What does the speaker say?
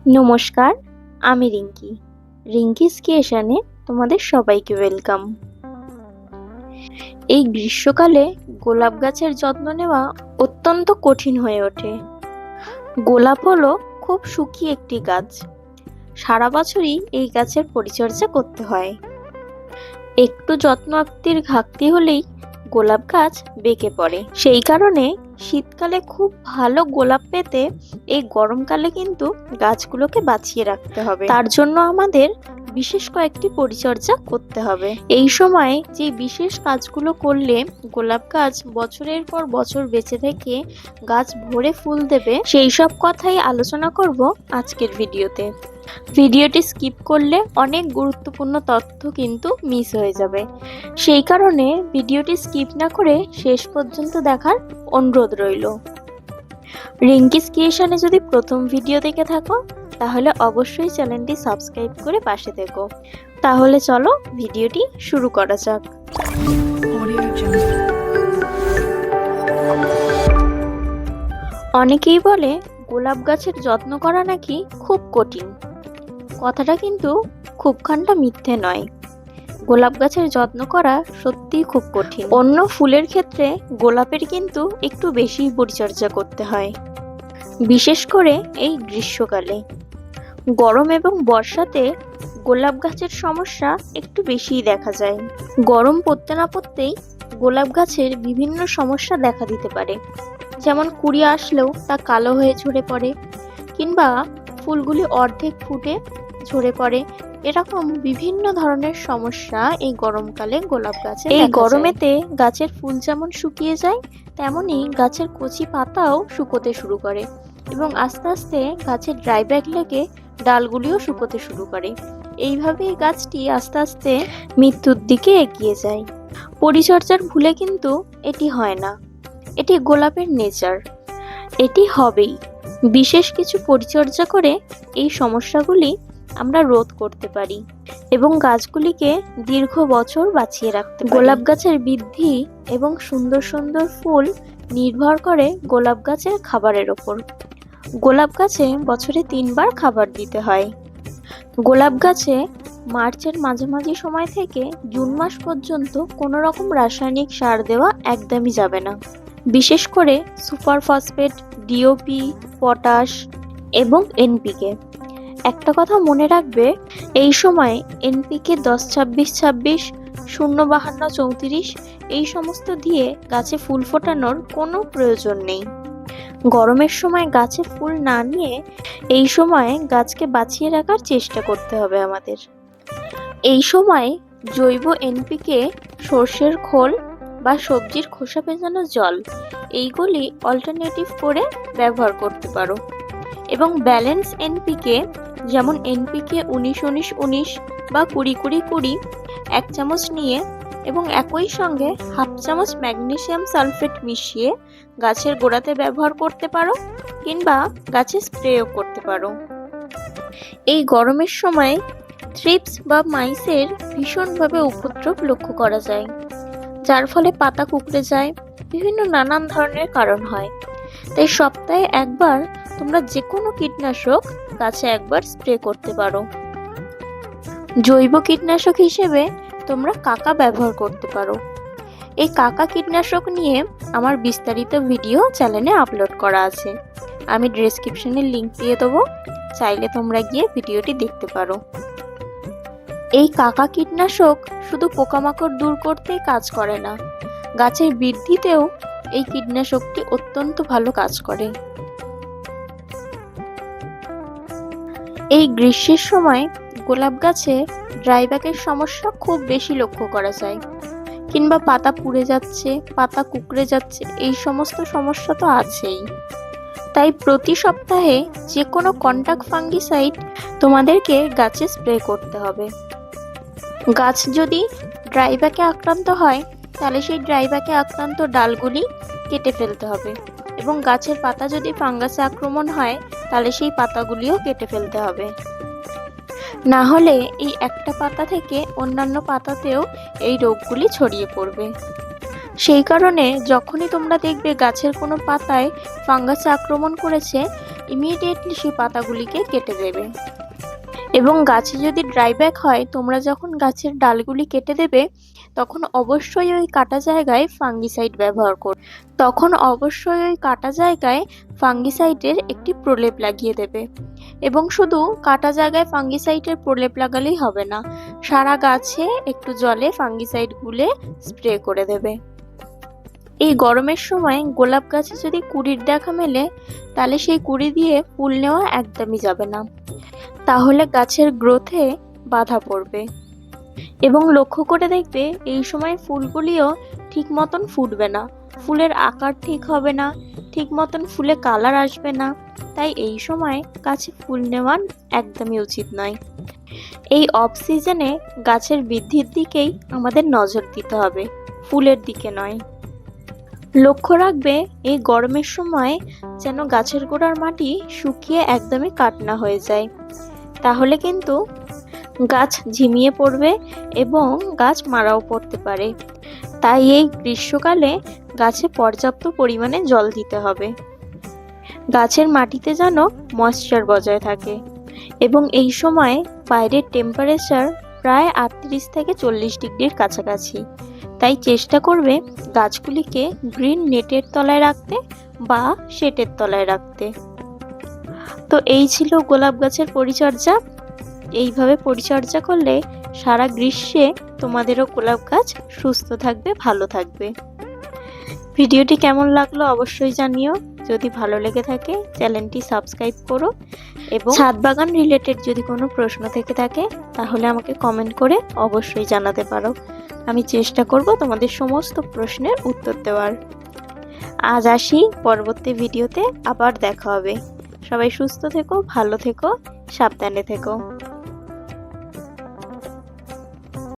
নমস্কার, আমি রিঙ্কিস ক্রিয়েশনে তোমাদের সবাইকে ওয়েলকাম। এই গ্রীষ্মকালে গোলাপ গাছের যত্ন নেওয়া অত্যন্ত কঠিন হয়ে ওঠে। গোলাপ হলো খুব সুখী একটি গাছ। সারা বছরই এই গাছের পরিচর্যা করতে হয়। একটু যত্ন আত্তির ঘাটতি হলেই গোলাপ গাছ বেঁকে পড়ে। সেই কারণে শীতকালে খুব ভালো গোলাপ পেতে এই গরমকালে কিন্তু গাছগুলোকে বাঁচিয়ে রাখতে হবে। তার জন্য আমাদের বিশেষ কয়েকটি পরিচর্যা করতে হবে। এই সময় যে বিশেষ কাজগুলো করলে গোলাপ গাছ বছরের পর বছর বেঁচে থেকে গাছ ভরে ফুল দেবে, সেই সব কথাই আলোচনা করব আজকের ভিডিওতে। ভিডিওটি স্কিপ করলে অনেক গুরুত্বপূর্ণ তথ্য কিন্তু মিস হয়ে যাবে। সেই কারণে ভিডিওটি স্কিপ না করে শেষ পর্যন্ত দেখার অনুরোধ রইল। রিঙ্কিস ক্রিয়েশনে যদি প্রথম ভিডিও দেখে থাকো তাহলে অবশ্যই চ্যানেলটি সাবস্ক্রাইব করে পাশে থেকো। তাহলে চলো ভিডিওটি শুরু করা যাক। অনেকেই বলে গোলাপ গাছের যত্ন করা নাকি খুব কঠিন। কথাটা কিন্তু খুবখানটা মিথ্যে নয়। গোলাপ গাছের যত্ন করা সত্যিই খুব কঠিন। অন্য ফুলের ক্ষেত্রে গোলাপের কিন্তু একটু বেশি পরিচর্যা করতে হয়, বিশেষ করে এই গ্রীষ্মকালে। গরম এবং বর্ষাতে গোলাপ গাছের সমস্যা একটু বেশিই দেখা যায়। গরম পড়তে না পড়তেই গোলাপ গাছের বিভিন্ন সমস্যা দেখা দিতে পারে, যেমন কুঁড়ি আসলেও তা কালো হয়ে ঝরে পড়ে, কিংবা ফুলগুলি অর্ধেক ফুটে ঝরে পড়ে। এরকম বিভিন্ন ধরনের সমস্যা এই গরমকালে গোলাপ গাছে। এই গরমেতে গাছের ফুল যেমন শুকিয়ে যায়, তেমনি গাছের কচি পাতাও শুকোতে শুরু করে এবং আস্তে আস্তে গাছের ড্রাই ব্যাক লেগে ডালগুলিও শুকোতে শুরু করে। এইভাবেই গাছটি আস্তে আস্তে মৃত্যুর দিকে এগিয়ে যায়। পরিচর্যার ভুলে কিন্তু এটি হয় না, এটি গোলাপের নেচার, এটি হবেই। বিশেষ কিছু পরিচর্যা করে এই সমস্যাগুলি আমরা রোধ করতে পারি এবং গাছগুলিকে দীর্ঘ বছর বাঁচিয়ে রাখতে পারি। গোলাপ গাছের বৃদ্ধি এবং সুন্দর সুন্দর ফুল নির্ভর করে গোলাপ গাছের খাবারের ওপর। গোলাপ গাছে বছরে 3 বার খাবার দিতে হয়। গোলাপ গাছে মার্চের মাঝামাঝি সময় থেকে জুন মাস পর্যন্ত কোনো রকম রাসায়নিক সার দেওয়া একদমই যাবে না। বিশেষ করে সুপার ফসফেট, ডিওপি, পটাশ এবং এনপিকে। একটা কথা মনে রাখবে, এই সময় এনপিকে 10-26-26, 0-52-34 এই সমস্ত দিয়ে গাছে ফুল ফোটানোর কোনো প্রয়োজন নেই। গরমের সময় গাছে ফুল না নিয়ে এই সময় গাছকে বাঁচিয়ে রাখার চেষ্টা করতে হবে আমাদের। এই সময় জৈব এনপিকে, সর্ষের খোল বা সবজির খোসা ভেজানো জল, এইগুলি অল্টারনেটিভ করে ব্যবহার করতে পারো। এবং ব্যালেন্স এনপিকে, যেমন এনপিকে 19-19-19 বা 20-20-20 1 চামচ নিয়ে এবং একই সঙ্গে 1/2 চামচ ম্যাগনেসিয়াম সালফেট মিশিয়ে গাছের গোড়াতে ব্যবহার করতে পারো, কিংবা গাছে স্প্রেও করতে পারো। এই গরমের সময় থ্রিপস বা মাইসের ভীষণভাবে উপদ্রব লক্ষ্য করা যায়, যার ফলে পাতা কুঁকড়ে যায়, বিভিন্ন নানান ধরনের কারণ হয়। তাই সপ্তাহে একবার তোমরা যে কোনো কীটনাশক গাছে একবার স্প্রে করতে পারো। জৈব কীটনাশক হিসেবে তোমরা কাকা ব্যবহার করতে পারো। এই কাকা কীটনাশক নিয়ে আমার বিস্তারিত ভিডিও চ্যানেলে আপলোড করা আছে, আমি ডেসক্রিপশনে লিংক দিয়ে দেবো, চাইলে তোমরা গিয়ে ভিডিওটি দেখতে পারো। এই কাকা কীটনাশক শুধু পোকামাকড় দূর করতেই কাজ করে না, গাছের বৃদ্ধিতেও এই কীটনাশকটি অত্যন্ত ভালো কাজ করে। এই গ্রীষ্মের সময় গোলাপ গাছে ড্রাইব্যাকের সমস্যা খুব বেশি লক্ষ্য করা যায়, কিংবা পাতা পুড়ে যাচ্ছে, পাতা কুঁকড়ে যাচ্ছে, এই সমস্ত সমস্যা তো আছেই। তাই প্রতি সপ্তাহে যে কোনো কন্টাক্ট ফাঙ্গিসাইড তোমাদেরকে গাছে স্প্রে করতে হবে। গাছ যদি ড্রাইব্যাকে আক্রান্ত হয় তাহলে সেই ড্রাইব্যাকে আক্রান্ত ডালগুলি কেটে ফেলতে হবে, এবং গাছের পাতা যদি ফাঙ্গাসে আক্রমণ হয় তাহলে সেই পাতাগুলিও কেটে ফেলতে হবে। না হলে এই একটা পাতা থেকে অন্যান্য পাতাতেও এই রোগগুলি ছড়িয়ে পড়বে। সেই কারণে যখনই তোমরা দেখবে গাছের কোনো পাতায় ফাঙ্গাসে আক্রমণ করেছে, ইমিডিয়েটলি সেই পাতাগুলিকে কেটে দেবে। এবং গাছে যদি ড্রাই ব্যাক হয়, তোমরা যখন গাছের ডালগুলি কেটে দেবে তখন অবশ্যই ওই কাটা জায়গায় ফাঙ্গিসাইড ব্যবহার করবে। তখন অবশ্যই ওই কাটা জায়গায় ফাঙ্গিসাইডের একটি প্রলেপ লাগিয়ে দেবে। এবং শুধু কাটা জায়গায় ফাঙ্গিসাইডের প্রলেপ লাগালেই হবে না, সারা গাছে একটু জলে ফাঙ্গিসাইড গুলে স্প্রে করে দেবে। এই গরমের সময় গোলাপ গাছে যদি কুঁড়ির দেখা মেলে, তাহলে সেই কুঁড়ি দিয়ে ফুল নেওয়া একদমই যাবে না, তাহলে গাছের গ্রোথে বাধা পড়বে। এবং লক্ষ্য করে দেখবে এই সময় ফুলগুলিও ঠিক মতন ফুটবে না, ফুলের আকার ঠিক হবে না, ঠিক মতন ফুলে কালার আসবে না। তাই এই সময় গাছে ফুল নেওয়া একদমই উচিত নয়। এই অফ সিজনে গাছের বৃদ্ধির দিকেই আমাদের নজর দিতে হবে, ফুলের দিকে নয়। লক্ষ্য রাখবে এই গরমের সময় যেন গাছের গোড়ার মাটি শুকিয়ে একদমই কাটনা হয়ে যায়, তাহলে কিন্তু গাছ ঝিমিয়ে পড়বে এবং গাছ মারাও পড়তে পারে। তাই এই গ্রীষ্মকালে গাছে পর্যাপ্ত পরিমাণে জল দিতে হবে, গাছের মাটিতে যেন ময়েশ্চার বজায় থাকে। এবং এই সময় বাইরের টেম্পারেচার প্রায় 38 থেকে 40 ডিগ্রির কাছাকাছি, তাই চেষ্টা করবে গাছগুলিকে গ্রিন নেটের তলায় রাখতে বা শেডের তলায় রাখতে। তো এই ছিল গোলাপ গাছের পরিচর্যা। এইভাবে পরিচর্যা করলে সারা গ্রীষ্মে তোমাদেরও গোলাপ গাছ সুস্থ থাকবে, ভালো থাকবে। ভিডিওটি কেমন লাগলো অবশ্যই জানিও। যদি ভালো লেগে থাকে চ্যানেলটি সাবস্ক্রাইব করো, এবং ছাদ বাগান রিলেটেড যদি কোনো প্রশ্ন থেকে থাকে তাহলে আমাকে কমেন্ট করে অবশ্যই জানাতে পারো। আমি চেষ্টা করব তোমাদের সমস্ত প্রশ্নের উত্তর দেওয়ার। আজ আসি, পরবর্তী ভিডিওতে আবার দেখা হবে। সবাই সুস্থ থেকো, ভালো থেকো, সাবধানে থেকো।